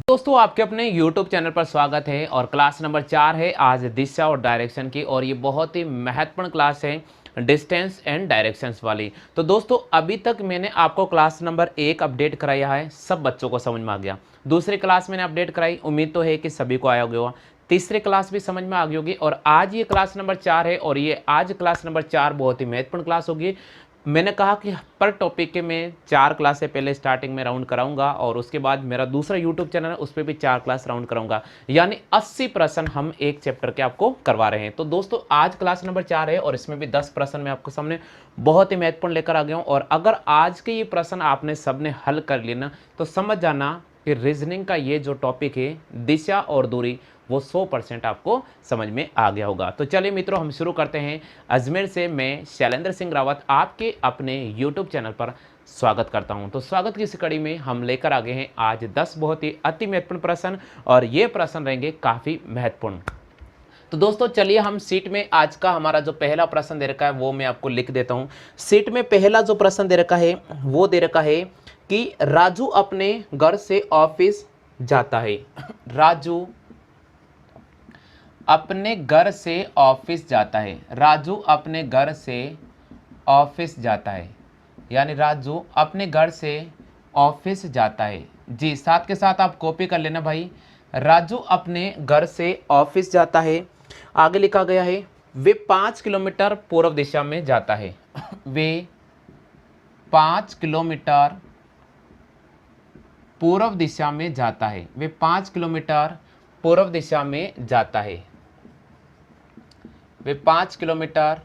दोस्तों आपके अपने YouTube चैनल पर स्वागत है और क्लास नंबर 4 है आज दिशा और डायरेक्शन की। और ये बहुत ही महत्वपूर्ण क्लास है डिस्टेंस एंड डायरेक्शंस वाली। तो दोस्तों अभी तक मैंने आपको क्लास नंबर 1 अपडेट कराया है, सब बच्चों को समझ में आ गया। दूसरी क्लास मैंने अपडेट कराई, उम्मीद तो है कि सभी को आया होगा। तीसरी क्लास भी समझ में आ गई होगी और आज ये क्लास नंबर 4 है और ये आज क्लास नंबर 4 बहुत ही महत्वपूर्ण क्लास होगी। मैंने कहा कि पर टॉपिक के मैं 4 क्लासें पहले स्टार्टिंग में राउंड कराऊंगा और उसके बाद मेरा दूसरा यूट्यूब चैनल है उस पर भी 4 क्लास राउंड कराऊंगा, यानी 80 प्रश्न हम एक चैप्टर के आपको करवा रहे हैं। तो दोस्तों आज क्लास नंबर 4 है और इसमें भी 10 प्रश्न मैं आपके सामने बहुत ही महत्वपूर्ण लेकर आ गया हूँ। और अगर आज के ये प्रश्न आपने सबने हल कर लिए ना तो समझ जाना कि रीजनिंग का ये जो टॉपिक है दिशा और दूरी वो 100% आपको समझ में आ गया होगा। तो चलिए मित्रों हम शुरू करते हैं। अजमेर से मैं शैलेंद्र सिंह रावत आपके अपने YouTube चैनल पर स्वागत करता हूं। तो स्वागत की इस कड़ी में हम लेकर आ गए हैं आज 10 बहुत ही अति महत्वपूर्ण प्रश्न और ये प्रश्न रहेंगे काफ़ी महत्वपूर्ण। तो दोस्तों चलिए हम सीट में आज का हमारा जो पहला प्रश्न दे रखा है वो मैं आपको लिख देता हूं। सीट में पहला जो प्रश्न दे रखा है वो दे रखा है कि राजू अपने घर से ऑफिस जाता है। राजू अपने घर से ऑफिस जाता है। राजू अपने घर से ऑफिस जाता है, यानी राजू अपने घर से ऑफिस जाता है। जी साथ के साथ आप कॉपी कर लेना भाई। राजू अपने घर से ऑफिस जाता है। आगे लिखा गया है वे 5 किलोमीटर पूर्व दिशा में जाता है। वे 5 किलोमीटर पूर्व दिशा में जाता है। वे 5 किलोमीटर पूर्व दिशा में जाता है। वे 5 किलोमीटर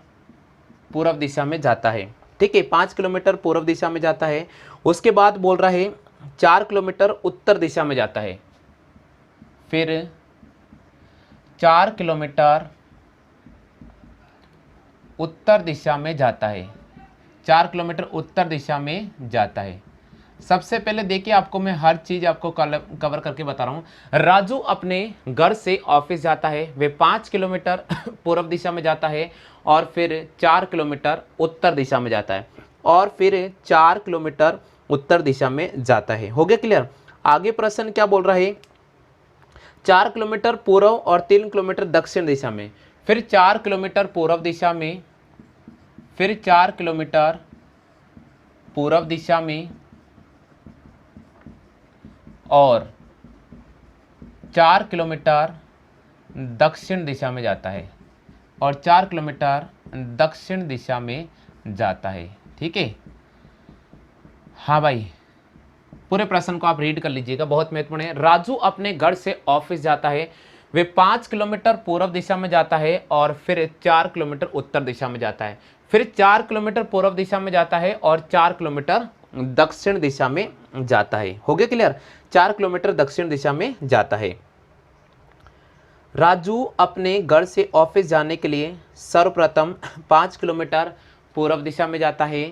पूर्व दिशा में जाता है। ठीक है, 5 किलोमीटर पूर्व दिशा में जाता है। उसके बाद बोल रहा है 4 किलोमीटर उत्तर दिशा में जाता है। फिर 4 किलोमीटर उत्तर दिशा में जाता है। 4 किलोमीटर उत्तर दिशा में जाता है। सबसे पहले देखिए आपको मैं हर चीज आपको कवर करके बता रहा हूं। राजू अपने घर से ऑफिस जाता है। वे 5 किलोमीटर पूर्व दिशा में जाता है और फिर 4 किलोमीटर उत्तर दिशा में जाता है और फिर 4 किलोमीटर उत्तर दिशा में जाता है। हो गया क्लियर। आगे प्रश्न क्या बोल रहा है, 4 किलोमीटर पूर्व और 3 किलोमीटर दक्षिण दिशा में। फिर 4 किलोमीटर पूर्व दिशा में, फिर 4 किलोमीटर पूर्व दिशा में और 4 किलोमीटर दक्षिण दिशा में जाता है और 4 किलोमीटर दक्षिण दिशा में जाता है। ठीक है, हाँ भाई पूरे प्रश्न को आप रीड कर लीजिएगा, बहुत महत्वपूर्ण है। राजू अपने घर से ऑफिस जाता है। वे 5 किलोमीटर पूर्व दिशा में जाता है और फिर 4 किलोमीटर उत्तर दिशा में जाता है। फिर 4 किलोमीटर पूर्व दिशा में जाता है और 4 किलोमीटर दक्षिण दिशा में जाता है। हो गया क्लियर, 4 किलोमीटर दक्षिण दिशा में जाता है। राजू अपने घर से ऑफिस जाने के लिए सर्वप्रथम 5 किलोमीटर पूर्व दिशा में जाता है।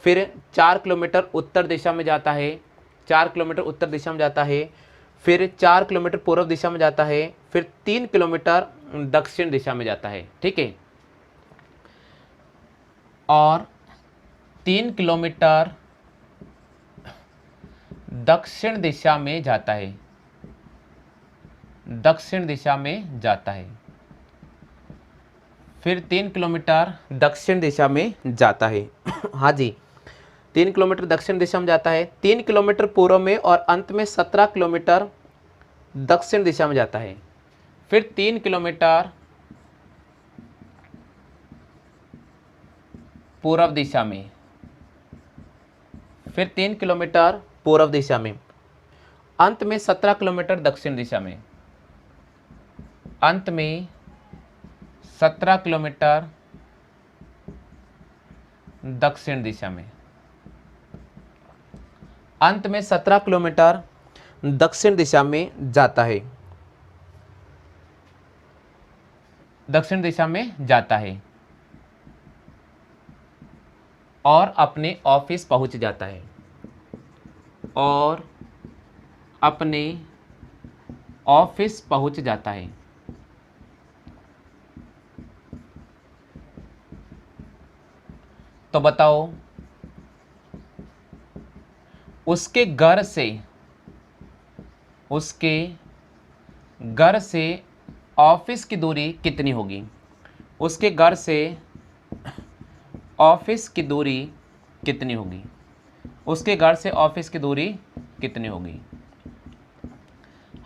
फिर 4 किलोमीटर उत्तर दिशा में जाता है। 4 किलोमीटर उत्तर दिशा में जाता है। फिर 4 किलोमीटर पूर्व दिशा में जाता है। फिर 3 किलोमीटर दक्षिण दिशा में जाता है। ठीक है, और 3 किलोमीटर दक्षिण दिशा में जाता है। दक्षिण दिशा में जाता है। फिर 3 किलोमीटर दक्षिण दिशा में जाता है। हाँ जी, 3 किलोमीटर दक्षिण दिशा में जाता है। 3 किलोमीटर पूर्व में और अंत में 17 किलोमीटर दक्षिण दिशा में जाता है। फिर 3 किलोमीटर पूर्व दिशा में, फिर 3 किलोमीटर पूर्व दिशा में, अंत में 17 किलोमीटर दक्षिण दिशा में, अंत में 17 किलोमीटर दक्षिण दिशा में, अंत में 17 किलोमीटर दक्षिण दिशा में जाता है। दक्षिण दिशा में जाता है और अपने ऑफिस पहुंच जाता है और अपने ऑफिस पहुंच जाता है। तो बताओ उसके घर से उसके घर से ऑफिस की दूरी कितनी होगी। उसके घर से ऑफिस की दूरी कितनी होगी। उसके घर से ऑफिस की दूरी कितनी होगी।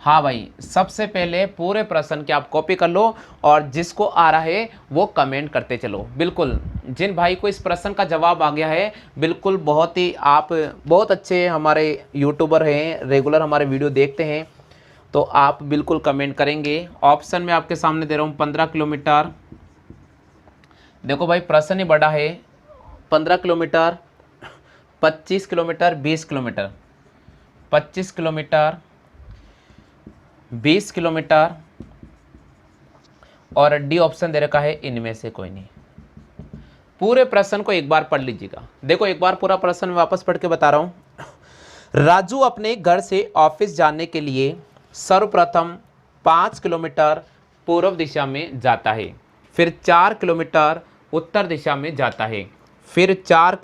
हाँ भाई, सबसे पहले पूरे प्रश्न की आप कॉपी कर लो और जिसको आ रहा है वो कमेंट करते चलो। बिल्कुल, जिन भाई को इस प्रश्न का जवाब आ गया है, बिल्कुल बहुत ही आप बहुत अच्छे हमारे यूट्यूबर हैं, रेगुलर हमारे वीडियो देखते हैं, तो आप बिल्कुल कमेंट करेंगे। ऑप्शन में आपके सामने दे रहा हूँ 15 किलोमीटर। देखो भाई, प्रश्न ही बड़ा है। 15 kilometre, 25 kilometre, 20 kilometre, 25 kilometre, 20 kilometre और डी ऑप्शन दे रखा है इनमें से कोई नहीं। पूरे प्रश्न को एक बार पढ़ लीजिएगा। देखो, एक बार पूरा प्रश्न मैं वापस पढ़ के बता रहा हूं। राजू अपने घर से ऑफिस जाने के लिए सर्वप्रथम 5 किलोमीटर पूर्व दिशा में जाता है, फिर 4 किलोमीटर उत्तर दिशा में जाता है, फिर 4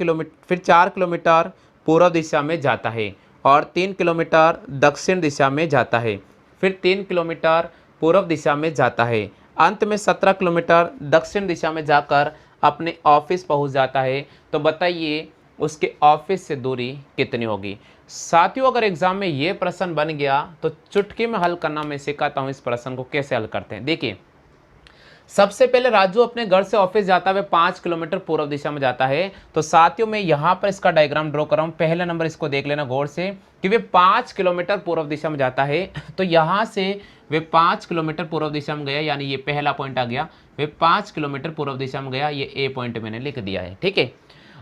किलोमीटर पूर्व दिशा में जाता है और 3 किलोमीटर दक्षिण दिशा में जाता है, फिर 3 किलोमीटर पूर्व दिशा में जाता है, अंत में 17 किलोमीटर दक्षिण दिशा में जाकर अपने ऑफिस पहुंच जाता है। तो बताइए उसके ऑफिस से दूरी कितनी होगी। साथियों, अगर एग्जाम में ये प्रश्न बन गया तो चुटकी में हल करना मैं सिखाता हूं। इस प्रश्न को कैसे हल करते हैं, देखिए। सबसे पहले राजू अपने घर से ऑफिस जाता है 5 किलोमीटर पूर्व दिशा में जाता है। तो साथियों, मैं यहाँ पर इसका डायग्राम ड्रॉ कर रहा हूँ। पहला नंबर इसको देख लेना गौर से कि वे 5 किलोमीटर पूर्व दिशा में जाता है। तो यहाँ से वे 5 किलोमीटर पूर्व दिशा में गया, यानी ये पहला पॉइंट आ गया। वे 5 किलोमीटर पूर्व दिशा में गया, ये ए पॉइंट मैंने लिख दिया है, ठीक है।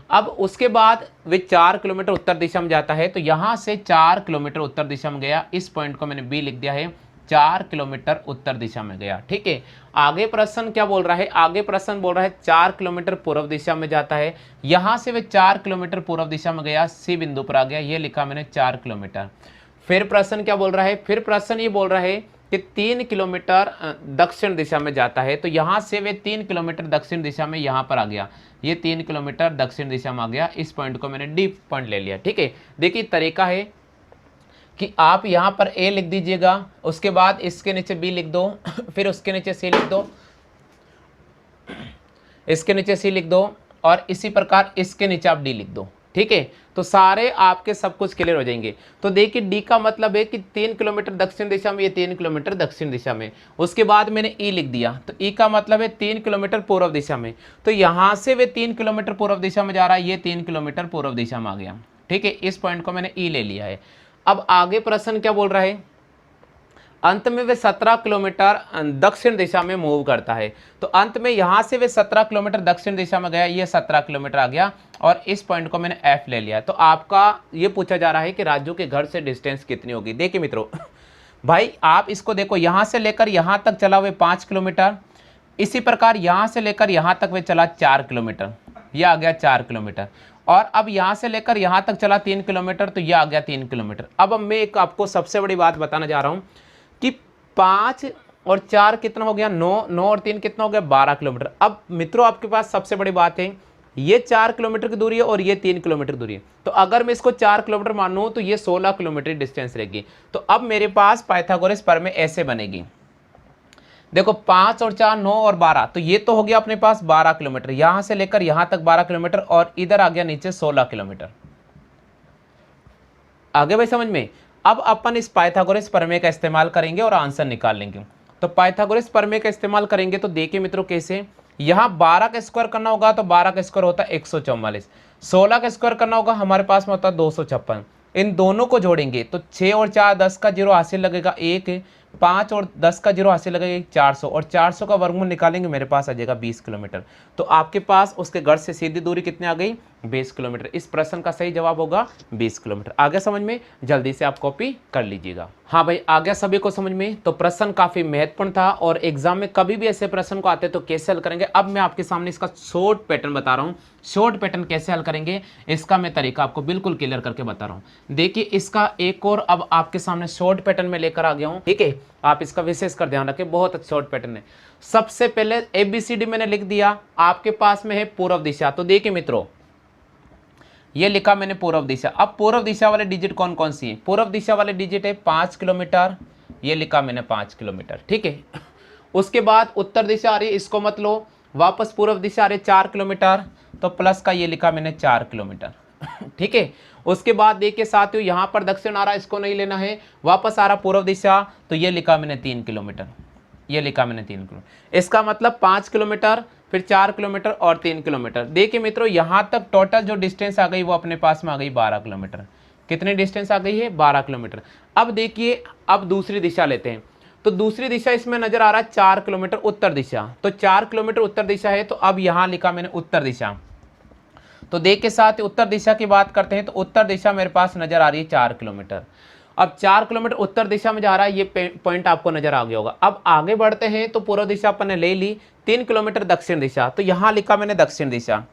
अब उसके बाद वे 4 किलोमीटर उत्तर दिशा में जाता है। तो यहाँ से 4 किलोमीटर उत्तर दिशा में गया, इस पॉइंट को मैंने बी लिख दिया है। 4 किलोमीटर उत्तर दिशा में गया, ठीक है। आगे प्रश्न क्या बोल रहा है, आगे प्रश्न बोल रहा है 4 किलोमीटर पूर्व दिशा में जाता है। यहां से वे 4 किलोमीटर पूर्व दिशा में गया, सी बिंदु पर आ गया, ये लिखा मैंने 4 किलोमीटर। फिर प्रश्न क्या बोल रहा है, फिर प्रश्न ये बोल रहा है कि 3 किलोमीटर दक्षिण दिशा में जाता है। तो यहां से वे 3 किलोमीटर दक्षिण दिशा में यहां पर आ गया, ये 3 किलोमीटर दक्षिण दिशा में आ गया। इस पॉइंट को मैंने डी पॉइंट ले लिया, ठीक है। देखिए, तरीका है कि आप यहाँ पर ए लिख दीजिएगा, उसके बाद इसके नीचे बी लिख दो, फिर उसके नीचे सी लिख दो, इसके नीचे सी लिख दो और इसी प्रकार इसके नीचे आप डी लिख दो, ठीक है। तो सारे आपके सब कुछ क्लियर हो जाएंगे। तो देखिए, डी का मतलब है कि 3 किलोमीटर दक्षिण दिशा में, ये 3 किलोमीटर दक्षिण दिशा में। उसके बाद मैंने ई लिख दिया, तो ई का मतलब है 3 किलोमीटर पूर्व दिशा में। तो यहाँ से वे 3 किलोमीटर पूर्व दिशा में जा रहा है, ये 3 किलोमीटर पूर्व दिशा में आ गया, ठीक है। इस पॉइंट को मैंने ई ले लिया है। अब आगे प्रश्न क्या बोल रहा है, अंत में वे 17 किलोमीटर दक्षिण दिशा में मूव करता है। तो अंत में यहां से वे 17 किलोमीटर दक्षिण दिशा में गया, ये 17 किलोमीटर आ गया और इस पॉइंट को मैंने एफ ले लिया। तो आपका ये पूछा जा रहा है कि राजू के घर से डिस्टेंस कितनी होगी। देखिए मित्रों, भाई आप इसको देखो, यहां से लेकर यहां तक चला वे 5 किलोमीटर, इसी प्रकार यहां से लेकर यहां तक वे चला 4 किलोमीटर, यह आ गया 4 किलोमीटर। और अब यहां से लेकर यहां तक चला 3 किलोमीटर, तो यह आ गया 3 किलोमीटर। अब मैं एक आपको सबसे बड़ी बात बताना जा रहा हूं कि 5 और 4 कितना हो गया, 9, 9 और 3 कितना हो गया, 12 किलोमीटर। अब मित्रों, आपके पास सबसे बड़ी बात है, ये 4 किलोमीटर की दूरी है और ये 3 किलोमीटर दूरी है। तो अगर मैं इसको 4 किलोमीटर मानूं तो ये 16 किलोमीटर डिस्टेंस रहेगी। तो अब मेरे पास पाइथागोरस प्रमेय ऐसे बनेगी। देखो, 5 और 4, 9 और 12, तो ये तो हो गया अपने पास 12 किलोमीटर, यहां से लेकर यहां तक 12 किलोमीटर और इधर आ गया नीचे 16 किलोमीटर। आगे भाई समझ में। अब अपन इस पाइथागोरस प्रमेय का इस्तेमाल करेंगे और आंसर निकाल लेंगे। तो पाइथागोरस प्रमेय का इस्तेमाल करेंगे तो देखिए मित्रों कैसे, यहां 12 का स्क्वायर करना होगा तो 12 का स्क्वायर होता है 144, 16 का स्क्वायर करना होगा हमारे पास में होता है 256। इन दोनों को जोड़ेंगे तो 6 और 4, 10 का जीरो हासिल लगेगा 1, 5 और 10 का जीरो हासिल लगेगा 400 और 400 का वर्गमूल निकालेंगे, मेरे पास आ जाएगा 20 किलोमीटर। तो आपके पास उसके घर से सीधी दूरी कितनी आ गई, 20 किलोमीटर। इस प्रश्न का सही जवाब होगा 20 किलोमीटर। आगे समझ में, जल्दी से आप कॉपी कर लीजिएगा। हाँ भाई, आ गया सभी को समझ में। तो प्रश्न काफी महत्वपूर्ण था और एग्जाम में कभी भी ऐसे प्रश्न को आते तो कैसे हल करेंगे, अब मैं आपके सामने इसका शॉर्ट पैटर्न बता रहा हूँ। शॉर्ट पैटर्न कैसे हल करेंगे इसका मैं तरीका आपको बिल्कुल क्लियर करके बता रहा हूँ। देखिए, इसका एक और अब आपके सामने शॉर्ट पैटर्न में लेकर आ गया हूँ, ठीक है। आप इसका विशेष कर ध्यान रखें, बहुत अच्छा शॉर्ट पैटर्न है। सबसे पहले ABCD मैंने लिख दिया, आपके पास में है पूर्व दिशा। तो देखिए मित्रों, ये लिखा मैंने पूर्व दिशा। अब पूर्व दिशा वाले डिजिट कौन कौन सी है? पूर्व दिशा वाले डिजिट है 5 किलोमीटर, ये लिखा मैंने 5 किलोमीटर, ठीक है। उसके बाद उत्तर दिशा आ रही है, इसको मत लो। वापस पूर्व दिशा आ रही है 4 किलोमीटर, तो प्लस का ये लिखा मैंने 4 किलोमीटर, ठीक है। उसके बाद देखिए साथियों, यहाँ पर दक्षिण आ रहा है, इसको नहीं लेना है। वापस आ रहा पूर्व दिशा, तो ये लिखा मैंने 3 किलोमीटर, ये लिखा मैंने 3 किलोमीटर। इसका मतलब 5 किलोमीटर, फिर 4 किलोमीटर और 3 किलोमीटर। देखिए मित्रों, यहाँ तक टोटल जो डिस्टेंस आ गई वो अपने पास में आ गई 12 किलोमीटर। कितनी डिस्टेंस आ गई है? 12 किलोमीटर। अब देखिए, अब दूसरी दिशा लेते हैं। तो दूसरी दिशा इसमें नजर आ रहा है 4 किलोमीटर उत्तर दिशा। तो 4 किलोमीटर उत्तर दिशा है, तो अब यहाँ लिखा मैंने उत्तर दिशा। तो देख के साथ उत्तर दिशा की बात करते हैं, तो उत्तर दिशा मेरे पास नजर आ रही है 4 किलोमीटर। अब 4 किलोमीटर उत्तर दिशा में जा रहा है, ये पॉइंट आपको नजर आ गया होगा। अब आगे बढ़ते हैं, तो पूर्व दिशा अपन ने ले ली। 3 किलोमीटर दक्षिण दिशा, तो यहाँ लिखा मैंने दक्षिण दिशा।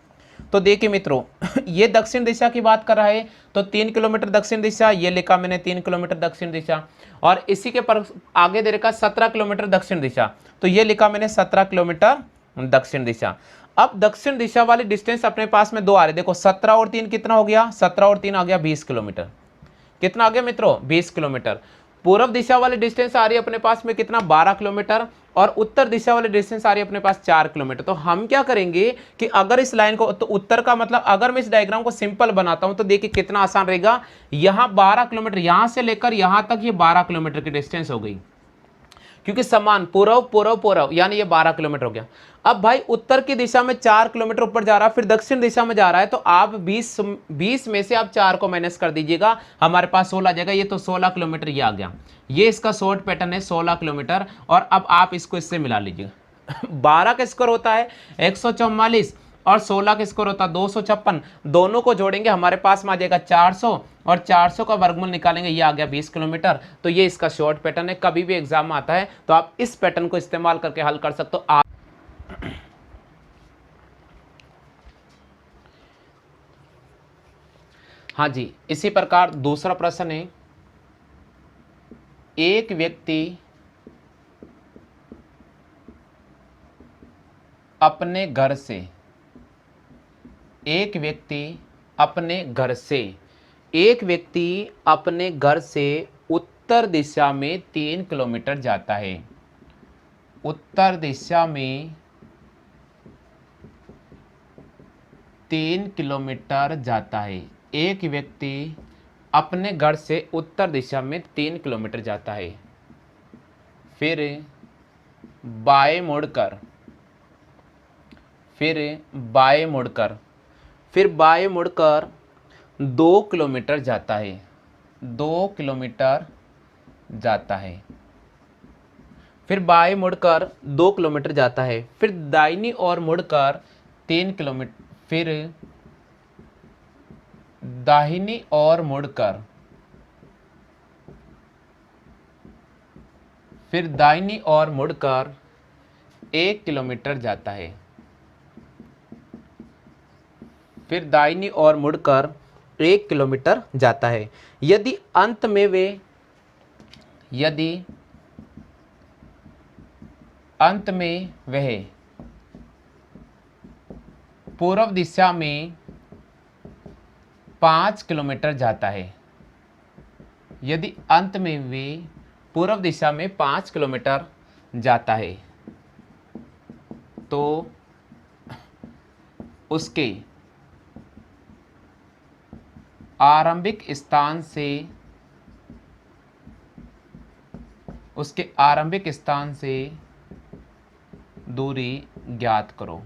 तो देखिए मित्रों, ये दक्षिण दिशा की बात कर रहा है, तो 3 किलोमीटर दक्षिण दिशा, ये लिखा मैंने 3 किलोमीटर दक्षिण दिशा। और इसी के पर आगे दे रखा 17 किलोमीटर दक्षिण दिशा, तो ये लिखा मैंने 17 किलोमीटर दक्षिण दिशा। अब दक्षिण दिशा वाली डिस्टेंस अपने पास में दो आ रहे, देखो 17 और 3 कितना हो गया? 17 और 3 आ गया 20 किलोमीटर। कितना आ गया मित्रों? 20 किलोमीटर। पूर्व दिशा वाली डिस्टेंस आ रही है अपने पास में कितना? 12 किलोमीटर। और उत्तर दिशा वाली डिस्टेंस आ रही है अपने पास 4 किलोमीटर। तो हम क्या करेंगे कि अगर इस लाइन को, तो उत्तर का मतलब अगर मैं इस डायग्राम को सिंपल बनाता हूं, तो देखिए कितना आसान रहेगा। यहां 12 किलोमीटर, यहां से लेकर यहां तक ये 12 किलोमीटर की डिस्टेंस हो गई, क्योंकि समान पूर्व पूर्व पूर्व, यानी ये 12 किलोमीटर हो गया। अब भाई उत्तर की दिशा में 4 किलोमीटर ऊपर जा रहा है, फिर दक्षिण दिशा में जा रहा है, तो आप 20 में से आप 4 को माइनस कर दीजिएगा, हमारे पास 16 आ जाएगा। ये तो 16 किलोमीटर ये आ गया। ये इसका शॉर्ट पैटर्न है 16 किलोमीटर। और अब आप इसको इससे मिला लीजिएगा। 12 का स्कोर होता है 144 और 16 का स्कोर होता है 256। दोनों को जोड़ेंगे, हमारे पास में आ जाएगा 400 और 400 का वर्गमूल निकालेंगे, ये आ गया 20 किलोमीटर। तो ये इसका शॉर्ट पैटर्न है। कभी भी एग्जाम में आता है तो आप इस पैटर्न को इस्तेमाल करके हल कर सकते हो। आप हाँ जी, इसी प्रकार दूसरा प्रश्न है, एक व्यक्ति अपने घर से, एक व्यक्ति अपने घर से, एक व्यक्ति अपने घर से उत्तर दिशा में 3 किलोमीटर जाता है। उत्तर दिशा में 3 किलोमीटर जाता है। एक व्यक्ति अपने घर से उत्तर दिशा में 3 किलोमीटर जाता है, फिर बाएं मुड़कर, फिर बाएं मुड़कर, फिर बाएं मुड़कर 2 किलोमीटर जाता है। 2 किलोमीटर जाता है, फिर बाएं मुड़कर 2 किलोमीटर जाता है, फिर दाहिनी ओर मुड़कर 3 किलोमीटर, फिर दाहिनी ओर मुड़कर, फिर दाहिनी ओर मुड़कर 1 किलोमीटर जाता है, फिर दाहिनी ओर मुड़कर 1 किलोमीटर जाता है। यदि अंत में वे, यदि अंत में वह पूर्व दिशा में 5 किलोमीटर जाता है, यदि अंत में वे पूर्व दिशा में 5 किलोमीटर जाता है, तो उसके आरंभिक स्थान से, उसके आरंभिक स्थान से दूरी ज्ञात करो।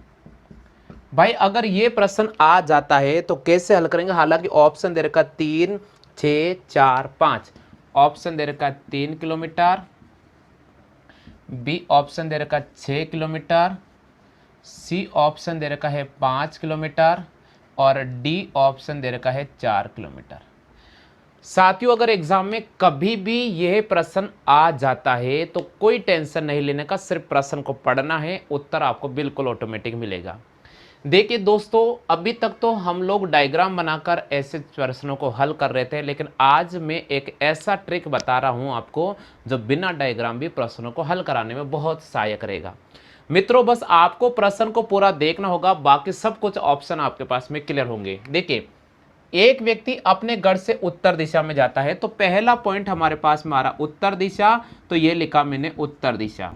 भाई अगर ये प्रश्न आ जाता है तो कैसे हल करेंगे? हालांकि ऑप्शन दे रखा 3, 6, 4, 5। ऑप्शन दे रखा 3 किलोमीटर, बी ऑप्शन दे रखा 6 किलोमीटर, सी ऑप्शन दे रखा है 5 किलोमीटर और डी ऑप्शन दे रखा है 4 किलोमीटर। साथियों अगर एग्जाम में कभी भी यह प्रश्न आ जाता है तो कोई टेंशन नहीं लेने का, सिर्फ प्रश्न को पढ़ना है, उत्तर आपको बिल्कुल ऑटोमेटिक मिलेगा। देखिए दोस्तों, अभी तक तो हम लोग डायग्राम बनाकर ऐसे प्रश्नों को हल कर रहे थे, लेकिन आज मैं एक ऐसा ट्रिक बता रहा हूं आपको जो बिना डायग्राम भी प्रश्नों को हल कराने में बहुत सहायक रहेगा। मित्रों बस आपको प्रश्न को पूरा देखना होगा, बाकी सब कुछ ऑप्शन आपके पास में क्लियर होंगे। देखिए एक व्यक्ति अपने घर से उत्तर दिशा में जाता है, तो पहला पॉइंट हमारे पास में आ रहा उत्तर दिशा, तो ये लिखा मैंने उत्तर दिशा।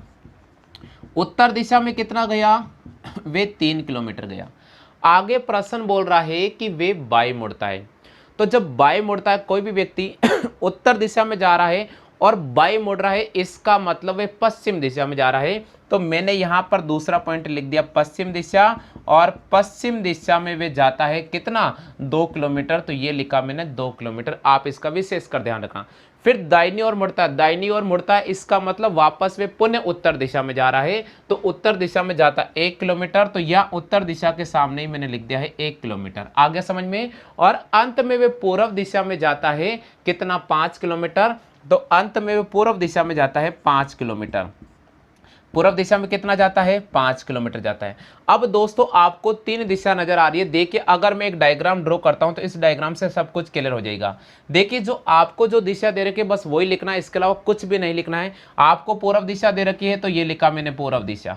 उत्तर दिशा में कितना गया, वे 3 किलोमीटर गया। आगे प्रश्न बोल रहा है कि वे बाएं मुड़ता है। तो जब बाएं मुड़ता है कोई भी व्यक्ति उत्तर दिशा में जा रहा है और बाएं मुड़ रहा है, इसका मतलब वे पश्चिम दिशा में जा रहा है। तो मैंने यहाँ पर दूसरा पॉइंट लिख दिया पश्चिम दिशा, और पश्चिम दिशा में वे जाता है कितना, 2 किलोमीटर। तो ये लिखा मैंने 2 किलोमीटर। आप इसका विशेष कर ध्यान रखना। फिर दाहिनी ओर मुड़ता है, दाहिनी ओर मुड़ता है, इसका मतलब वापस वे पुनः उत्तर दिशा में जा रहा है। तो उत्तर दिशा में जाता है 1 किलोमीटर। तो यह उत्तर दिशा के सामने ही मैंने लिख दिया है 1 किलोमीटर। आ गया समझ में। और अंत में वे पूर्व दिशा में जाता है कितना, 5 किलोमीटर। तो अंत में वे पूर्व दिशा में जाता है 5 किलोमीटर। पूर्व दिशा में कितना जाता है, 5 किलोमीटर जाता है। अब दोस्तों आपको 3 दिशा नजर आ रही है। देखिए अगर मैं एक डायग्राम ड्रॉ करता हूं तो इस डायग्राम से सब कुछ क्लियर हो जाएगा। देखिए जो आपको जो दिशा दे रखी है बस वही लिखना है, इसके अलावा कुछ भी नहीं लिखना है। आपको पूर्व दिशा दे रखी है तो ये लिखा मैंने पूर्व दिशा।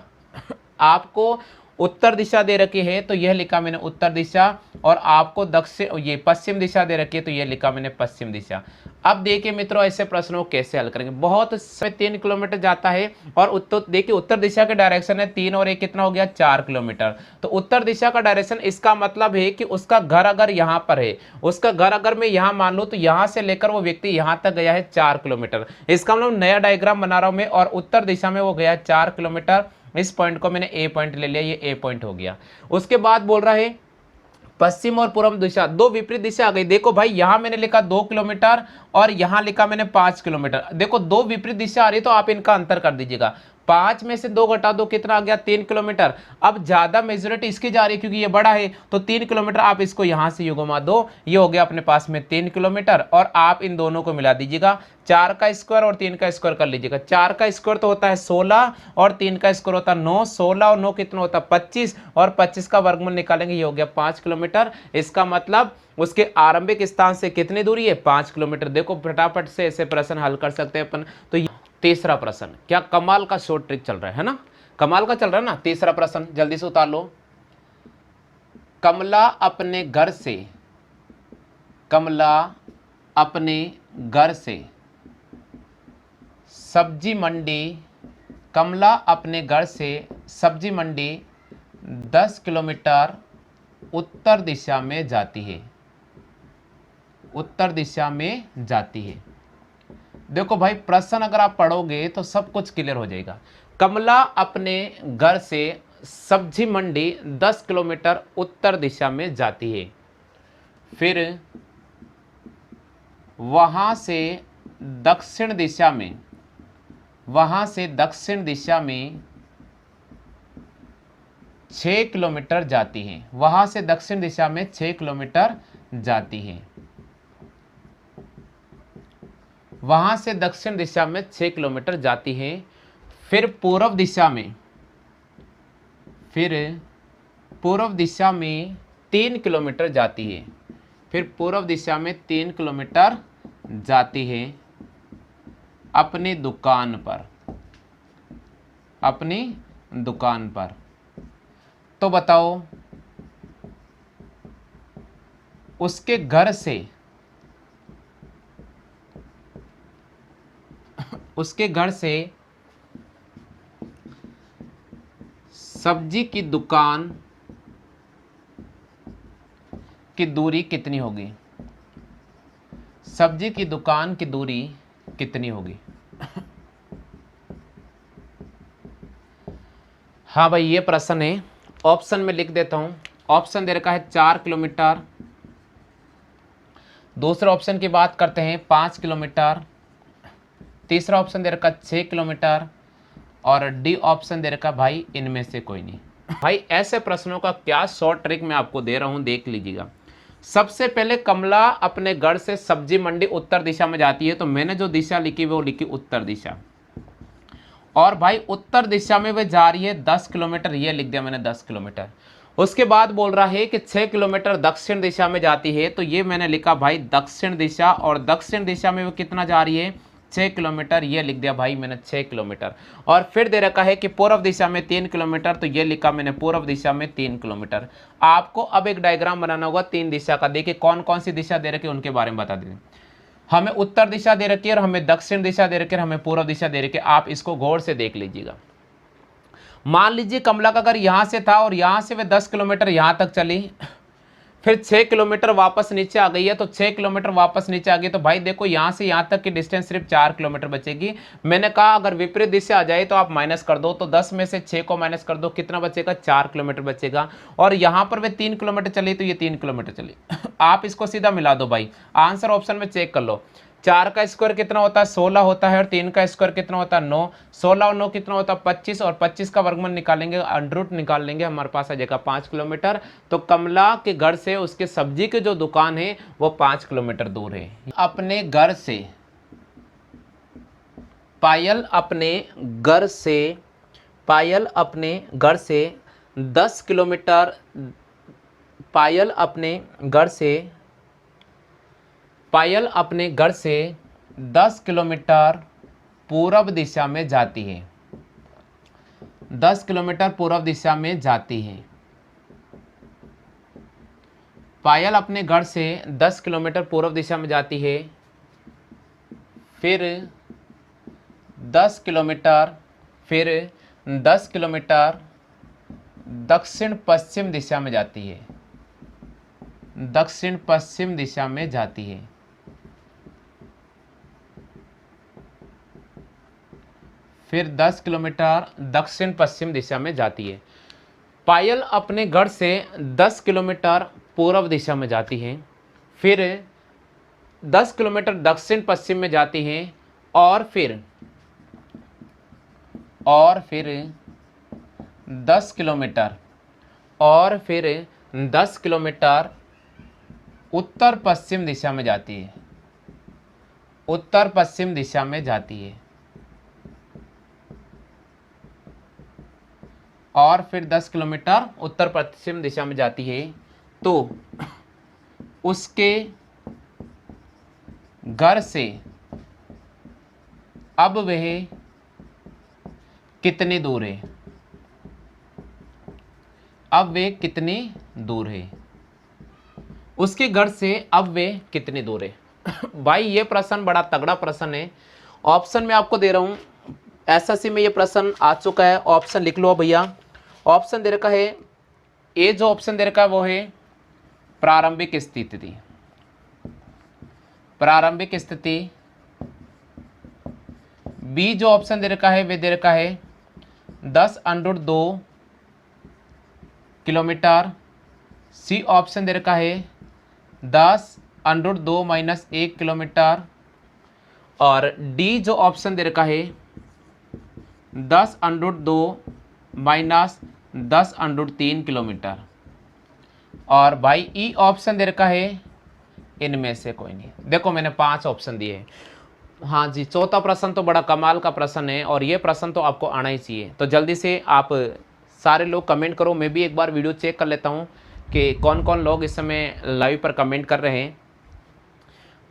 आपको उत्तर दिशा दे रखी है तो यह लिखा मैंने उत्तर दिशा, और आपको दक्षिण ये पश्चिम दिशा दे रखी है तो यह लिखा मैंने पश्चिम दिशा। अब देखिए मित्रों ऐसे प्रश्नों को कैसे हल करेंगे। बहुत 3 किलोमीटर जाता है, और उत्तर देखिए उत्तर दिशा के डायरेक्शन है 3 और 1 कितना हो गया, 4 किलोमीटर। तो उत्तर दिशा का डायरेक्शन, इसका मतलब है कि उसका घर अगर यहाँ पर है, उसका घर अगर मैं यहाँ मान लूँ तो यहाँ से लेकर वो व्यक्ति यहाँ तक गया है 4 किलोमीटर। इसका मतलब नया डायग्राम बना रहा हूँ मैं, और उत्तर दिशा में वो गया 4 किलोमीटर। इस पॉइंट को मैंने ए पॉइंट ले लिया, ये ए पॉइंट हो गया। उसके बाद बोल रहा है पश्चिम और पूर्व दिशा, दो विपरीत दिशा आ गई। देखो भाई यहां मैंने लिखा 2 किलोमीटर और यहां लिखा मैंने 5 किलोमीटर। देखो दो विपरीत दिशा आ रही है तो आप इनका अंतर कर दीजिएगा। 5 में से 2 घटा दो, कितना आ गया, 3 किलोमीटर। अब ज्यादा मेजोरिटी इसकी जा रही है क्योंकि ये बड़ा है, तो 3 किलोमीटर आप इसको यहां से युग्मा दो, ये हो गया अपने पास में 3 किलोमीटर। और आप इन दोनों को मिला दीजिएगा, 4 का स्क्वायर और 3 का स्क्वायर कर लीजिएगा। 4 का स्क्वायर तो होता है 16 और 3 का स्क्वायर होता है 9। 16 और 9 कितना होता है 25, और 25 का वर्गमूल निकालेंगे, ये हो गया 5 किलोमीटर। इसका मतलब उसके आरंभिक स्थान से कितनी दूरी है, 5 किलोमीटर। देखो फटाफट से ऐसे प्रश्न हल कर सकते हैं अपन। तो तीसरा प्रश्न, क्या कमाल का शॉर्ट ट्रिक चल रहा है ना, कमाल का चल रहा है ना। तीसरा प्रश्न जल्दी से उतार लो। कमला अपने घर से, कमला अपने घर से सब्जी मंडी, कमला अपने घर से सब्जी मंडी 10 किलोमीटर उत्तर दिशा में जाती है, उत्तर दिशा में जाती है। देखो भाई प्रश्न अगर आप पढ़ोगे तो सब कुछ क्लियर हो जाएगा। कमला अपने घर से सब्जी मंडी 10 किलोमीटर उत्तर दिशा में जाती है, फिर वहां से दक्षिण दिशा में, वहां से दक्षिण दिशा में 6 किलोमीटर जाती है, वहां से दक्षिण दिशा में 6 किलोमीटर जाती है, वहां से दक्षिण दिशा में 6 किलोमीटर जाती है। फिर पूर्व दिशा में, फिर पूर्व दिशा में 3 किलोमीटर जाती है, फिर पूर्व दिशा में 3 किलोमीटर जाती है अपनी दुकान पर, अपनी दुकान पर। तो बताओ उसके घर से, उसके घर से सब्जी की दुकान की दूरी कितनी होगी, सब्जी की दुकान की दूरी कितनी होगी। हाँ भाई ये प्रश्न है, ऑप्शन में लिख देता हूं। ऑप्शन दे रखा है 4 किलोमीटर, दूसरे ऑप्शन की बात करते हैं 5 किलोमीटर, तीसरा ऑप्शन दे रखा 6 किलोमीटर, और डी ऑप्शन दे रखा भाई इनमें से कोई नहीं। भाई ऐसे प्रश्नों का क्या शॉर्ट ट्रिक मैं आपको दे रहा हूं, देख लीजिएगा। सबसे पहले कमला अपने घर से सब्जी मंडी उत्तर दिशा में जाती है, तो मैंने जो दिशा लिखी वो लिखी उत्तर दिशा, और भाई उत्तर दिशा में वह जा रही है 10 किलोमीटर, ये लिख दिया मैंने 10 किलोमीटर। उसके बाद बोल रहा है कि 6 किलोमीटर दक्षिण दिशा में जाती है, तो ये मैंने लिखा भाई दक्षिण दिशा, और दक्षिण दिशा में वो कितना जा रही है 6 किलोमीटर, ये लिख दिया भाई मैंने 6 किलोमीटर। और फिर दे रखा है कि पूर्व दिशा में 3 किलोमीटर, तो ये लिखा मैंने पूर्व दिशा में 3 किलोमीटर। आपको अब एक डायग्राम बनाना होगा 3 दिशा का। देखिए कौन कौन सी दिशा दे रखी है उनके बारे में बता दें। हमें उत्तर दिशा दे रखी है और हमें दक्षिण दिशा दे रखी है, हमें पूर्व दिशा दे रखी है। आप इसको गौर से देख लीजिएगा। मान लीजिए कमला का घर यहाँ से था और यहाँ से वे 10 किलोमीटर यहाँ तक चली, फिर 6 किलोमीटर वापस नीचे आ गई है, तो 6 किलोमीटर वापस नीचे आ गई, तो भाई देखो यहाँ से यहाँ तक की डिस्टेंस सिर्फ 4 किलोमीटर बचेगी। मैंने कहा अगर विपरीत दिशा आ जाए तो आप माइनस कर दो, तो 10 में से 6 को माइनस कर दो, कितना बचेगा? 4 किलोमीटर बचेगा। और यहाँ पर वे 3 किलोमीटर चली, तो ये 3 किलोमीटर चली। आप इसको सीधा मिला दो भाई, आंसर ऑप्शन में चेक कर लो। 4 का स्क्वायर कितना होता है? 16 होता है, और 3 का स्क्वायर कितना होता है? 9। 16 और 9 कितना होता है? 25, और 25 का वर्गमूल निकालेंगे, अंडर रूट निकाल लेंगे, हमारे पास आ जाएगा 5 किलोमीटर। तो कमला के घर से उसके सब्जी की जो दुकान है वो 5 किलोमीटर दूर है। अपने घर से पायल अपने घर से 10 किलोमीटर, पायल अपने घर से 10 किलोमीटर पूर्व दिशा में जाती है। 10 किलोमीटर पूर्व दिशा में जाती है। पायल अपने घर से 10 किलोमीटर पूर्व दिशा में जाती है, फिर 10 किलोमीटर दक्षिण पश्चिम दिशा में जाती है। दक्षिण पश्चिम दिशा में जाती है। फिर 10 किलोमीटर दक्षिण पश्चिम दिशा में जाती है। पायल अपने घर से 10 किलोमीटर पूर्व दिशा में जाती है, फिर 10 किलोमीटर दक्षिण पश्चिम में जाती है, और फिर 10 किलोमीटर उत्तर पश्चिम दिशा में जाती है। उत्तर पश्चिम दिशा में जाती है, और फिर 10 किलोमीटर उत्तर पश्चिम दिशा में जाती है। तो उसके घर से अब वह कितनी दूर है? अब वे कितनी दूर है? उसके घर से अब वे कितनी दूर है? भाई ये प्रश्न बड़ा तगड़ा प्रश्न है। ऑप्शन में आपको दे रहा हूं, एसएससी में ये प्रश्न आ चुका है। ऑप्शन लिख लो भैया। ऑप्शन दे रखा है, ए जो ऑप्शन दे रखा है वो है प्रारंभिक स्थिति। प्रारंभिक स्थिति। बी जो ऑप्शन दे रखा है वे दे रखा है 10√2 किलोमीटर। सी ऑप्शन दे रखा है 10√2 - 1 किलोमीटर। और डी जो ऑप्शन दे रखा है 10√2 - 10√3 किलोमीटर। और भाई ई ऑप्शन दे रखा है इनमें से कोई नहीं। देखो मैंने 5 ऑप्शन दिए हैं। हाँ जी, चौथा प्रश्न तो बड़ा कमाल का प्रश्न है, और ये प्रश्न तो आपको आना ही चाहिए। तो जल्दी से आप सारे लोग कमेंट करो। मैं भी एक बार वीडियो चेक कर लेता हूँ कि कौन कौन लोग इस समय लाइव पर कमेंट कर रहे हैं।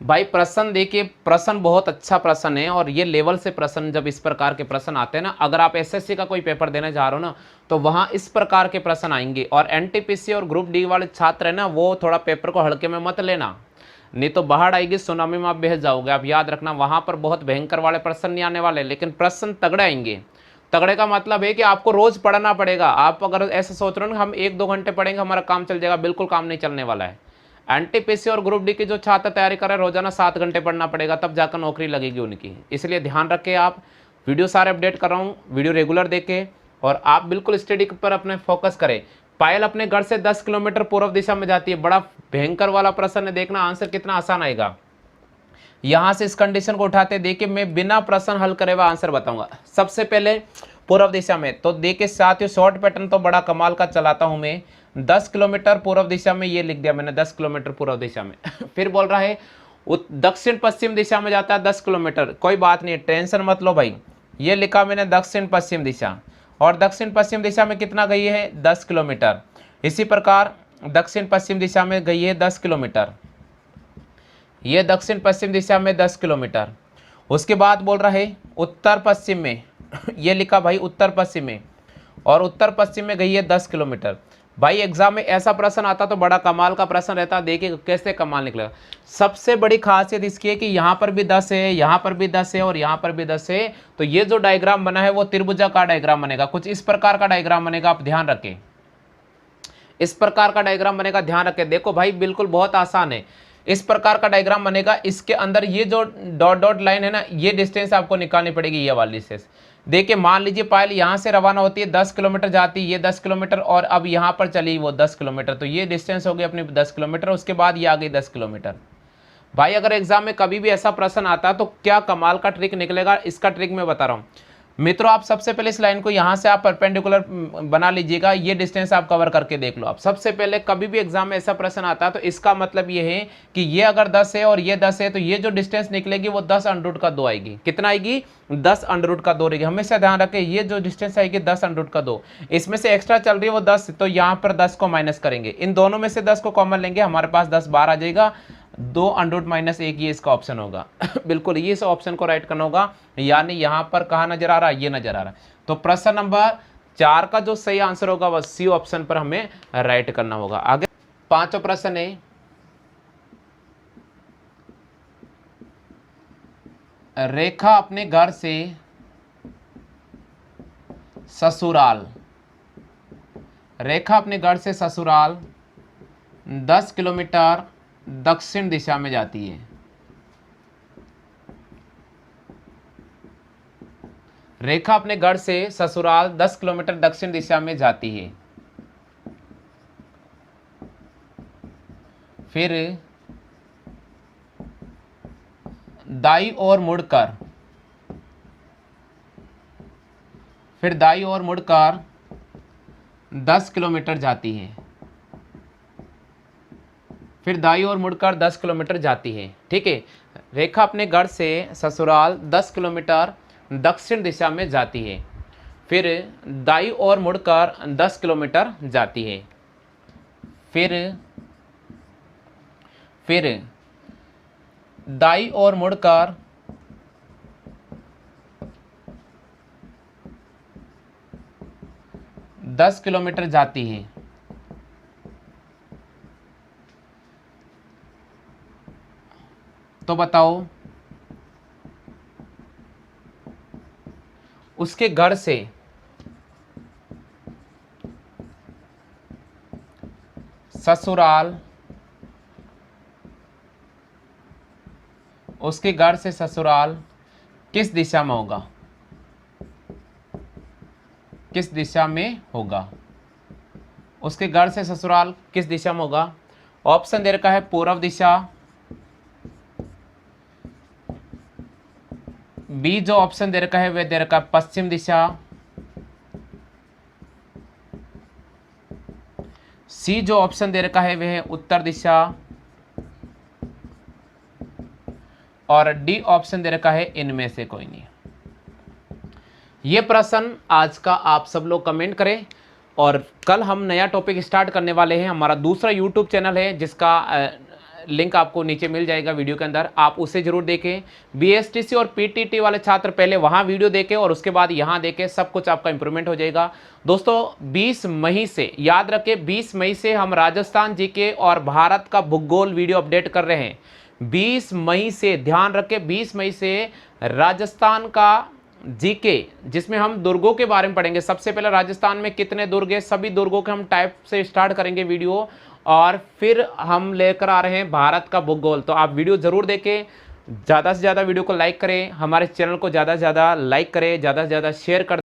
भाई प्रश्न देखिए, प्रश्न बहुत अच्छा प्रश्न है, और ये लेवल से प्रश्न जब इस प्रकार के प्रश्न आते हैं ना, अगर आप एसएससी का कोई पेपर देने जा रहे हो ना, तो वहाँ इस प्रकार के प्रश्न आएंगे। और एनटीपीसी और ग्रुप डी वाले छात्र हैं ना, वो थोड़ा पेपर को हल्के में मत लेना, नहीं तो बाढ़ आएगी, सुनामी में आप बह जाओगे। आप याद रखना, वहाँ पर बहुत भयंकर वाले प्रश्न नहीं आने वाले, लेकिन प्रश्न तगड़े आएंगे। तगड़े का मतलब है कि आपको रोज पढ़ना पड़ेगा। आप अगर ऐसे सोच रहे हो ना हम 1-2 घंटे पढ़ेंगे हमारा काम चल जाएगा, बिल्कुल काम नहीं चलने वाला है। एनटीपीसी और ग्रुप डी की जो छात्र तैयारी कर रहे हैं, रोजाना 7 घंटे पढ़ना पड़ेगा, तब जाकर नौकरी लगेगी उनकी। इसलिए ध्यान रखें। आप वीडियो सारे अपडेट कर रहा हूँ, वीडियो रेगुलर देखें, और आप बिल्कुल स्टडी पर अपने फोकस करें। पायल अपने घर से 10 किलोमीटर पूर्व दिशा में जाती है। बड़ा भयंकर वाला प्रश्न है, देखना आंसर कितना आसान आएगा। यहां से इस कंडीशन को उठाते, देखिए मैं बिना प्रश्न हल करे हुआ आंसर बताऊंगा। सबसे पहले पूर्व दिशा में, तो देखिए साथियों शॉर्ट पैटर्न तो बड़ा कमाल का चलाता हूं मैं। 10 किलोमीटर पूर्व दिशा में, ये लिख दिया मैंने 10 किलोमीटर पूर्व दिशा में। फिर बोल रहा है दक्षिण पश्चिम दिशा में जाता है 10 किलोमीटर। कोई बात नहीं, टेंशन मत लो भाई, ये लिखा मैंने दक्षिण पश्चिम दिशा, और दक्षिण पश्चिम दिशा में कितना गई है? 10 किलोमीटर। इसी प्रकार दक्षिण पश्चिम दिशा में गई है 10 किलोमीटर, ये दक्षिण पश्चिम दिशा में 10 किलोमीटर। उसके बाद बोल रहा है उत्तर पश्चिम में ये लिखा भाई उत्तर पश्चिम में, और उत्तर पश्चिम में गई है 10 किलोमीटर। भाई एग्जाम में ऐसा प्रश्न आता तो बड़ा कमाल का प्रश्न रहता, देखिए कैसे कमाल निकलेगा। सबसे बड़ी खासियत इसकी है कि यहाँ पर भी 10 है, यहाँ पर भी 10 है और यहाँ पर भी 10 है। तो ये जो डायग्राम बना है वो त्रिभुजाकार डायग्राम बनेगा, कुछ इस प्रकार का डायग्राम बनेगा, आप ध्यान रखें इस प्रकार का डायग्राम बनेगा, ध्यान रखें। देखो भाई बिल्कुल बहुत आसान है, इस प्रकार का डायग्राम बनेगा। इसके अंदर ये जो डॉट डॉट लाइन है ना, ये डिस्टेंस आपको निकालनी पड़ेगी, ये वाली डिस्टेंस। देखिए मान लीजिए पायल यहाँ से रवाना होती है, 10 किलोमीटर जाती है, ये 10 किलोमीटर, और अब यहाँ पर चली वो 10 किलोमीटर, तो ये डिस्टेंस हो गई अपनी 10 किलोमीटर। उसके बाद ये आ गई 10 किलोमीटर। भाई अगर एग्जाम में कभी भी ऐसा प्रश्न आता है तो क्या कमाल का ट्रिक निकलेगा, इसका ट्रिक मैं बता रहा हूँ मित्रों। आप सबसे पहले इस लाइन को यहाँ से आप परपेंडिकुलर बना लीजिएगा, ये डिस्टेंस आप कवर करके देख लो। आप सबसे पहले कभी भी एग्जाम में ऐसा प्रश्न आता है तो इसका मतलब ये है कि ये अगर 10 है और ये 10 है, तो ये जो डिस्टेंस निकलेगी वो 10 अंडर रूट का 2 आएगी। कितना आएगी? 10 अंडर रूट का 2 रहेगी। हमेशा ध्यान रखें, ये जो डिस्टेंस आएगी 10 अंडर रूट का 2, इसमें से एक्स्ट्रा चल रही है वो 10, तो यहाँ पर 10 को माइनस करेंगे, इन दोनों में से 10 को कॉमन लेंगे, हमारे पास 10 बार आ जाएगा। 2 अंडर रूट माइनस 1, ये इसका ऑप्शन होगा। बिल्कुल ये इस ऑप्शन को राइट करना होगा, यानी यहाँ पर कहाँ नजर आ रहा है, ये नजर आ रहा है। तो प्रश्न नंबर 4 का जो सही आंसर होगा वह सी ऑप्शन पर हमें राइट करना होगा। आगे 5वां प्रश्न है, रेखा अपने घर से ससुराल, रेखा अपने घर से ससुराल 10 किलोमीटर दक्षिण दिशा में जाती है। रेखा अपने घर से ससुराल 10 किलोमीटर दक्षिण दिशा में जाती है, फिर दाई ओर मुड़कर, फिर दाई ओर मुड़कर 10 किलोमीटर जाती है, फिर दाई ओर मुड़कर 10 किलोमीटर जाती है। ठीक है, रेखा अपने घर से ससुराल 10 किलोमीटर दक्षिण दिशा में जाती है, फिर दाई ओर मुड़कर 10 किलोमीटर जाती है, फिर दाई ओर मुड़कर 10 किलोमीटर जाती है। तो बताओ उसके घर से ससुराल, उसके घर से ससुराल किस दिशा में होगा, किस दिशा में होगा, उसके घर से ससुराल किस दिशा में होगा। ऑप्शन दे रखा है पूर्व दिशा, बी जो ऑप्शन दे रखा है वह दे रखा है पश्चिम दिशा, सी जो ऑप्शन दे रखा है वह है उत्तर दिशा, और डी ऑप्शन दे रखा है इनमें से कोई नहीं। ये प्रश्न आज का आप सब लोग कमेंट करें, और कल हम नया टॉपिक स्टार्ट करने वाले हैं। हमारा दूसरा यूट्यूब चैनल है जिसका लिंक आपको नीचे मिल जाएगा वीडियो के अंदर, आप उसे जरूर देखें। बीएसटीसी और पीटीटी वाले छात्र पहले वहां वीडियो देखें और उसके बाद यहां देखें, सब कुछ आपका इंप्रूवमेंट हो जाएगा। दोस्तों 20 मई से याद रखें, 20 मई से हम राजस्थान जीके और भारत का भूगोल वीडियो अपडेट कर रहे हैं। 20 मई से ध्यान रखें, 20 मई से राजस्थान का जीके, जिसमें हम दुर्गों के बारे में पढ़ेंगे। सबसे पहले राजस्थान में कितने दुर्ग है, सभी दुर्गों के हम टाइप से स्टार्ट करेंगे वीडियो, और फिर हम लेकर आ रहे हैं भारत का भूगोल। तो आप वीडियो जरूर देखें, ज़्यादा से ज़्यादा वीडियो को लाइक करें, हमारे चैनल को ज़्यादा से ज़्यादा लाइक करें, ज़्यादा से ज़्यादा शेयर कर